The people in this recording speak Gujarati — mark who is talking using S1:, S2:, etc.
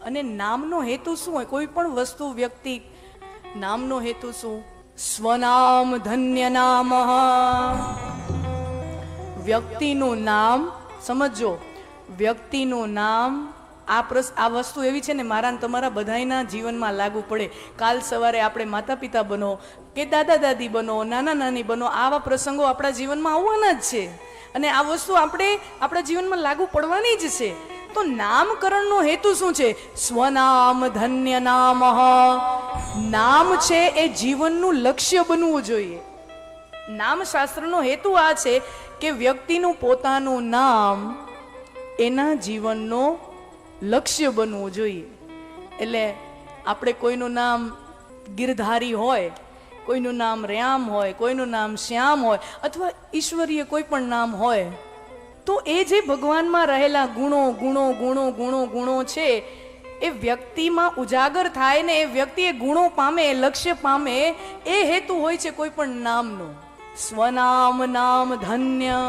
S1: અને નામનો હેતુ શું હોય? કોઈ પણ વસ્તુ, વ્યક્તિ, નામનો હેતુ શું? સ્વનામ ધન્ય નામ. વ્યક્તિનું નામ સમજો, વ્યક્તિનું નામ. આ વસ્તુ એવી છે ને, મારા ને તમારા બધાયના જીવનમાં લાગુ પડે. કાલ સવારે આપણે માતા પિતા બનો કે દાદા દાદી બનો, નાના નાની બનો, આવા પ્રસંગો આપણા જીવનમાં આવવાના જ છે અને આ વસ્તુ આપણા જીવનમાં લાગુ પડવાની જ છે. તો નામકરણનો હેતુ શું છે? સ્વનામ ધન્ય નામ. નામ છે એ જીવનનું લક્ષ્ય બનવું જોઈએ. નામ શાસ્ત્રનો હેતુ આ છે કે વ્યક્તિનું પોતાનું નામ એના જીવનનો લક્ષ્ય બનવું જોઈએ. એટલે આપણે કોઈનું નામ ગિરધારી હોય, કોઈનું નામ રામ હોય, કોઈનું નામ શ્યામ હોય, અથવા ઈશ્વરીય કોઈ પણ નામ હોય, તો એ જે ભગવાનમાં રહેલા ગુણો ગુણો ગુણો ગુણો ગુણો છે એ વ્યક્તિમાં ઉજાગર થાય ને એ વ્યક્તિ એ ગુણો પામે, લક્ષ્ય પામે, એ હેતુ હોય છે કોઈ પણ નામનો. સ્વનામ નામ ધન્ય.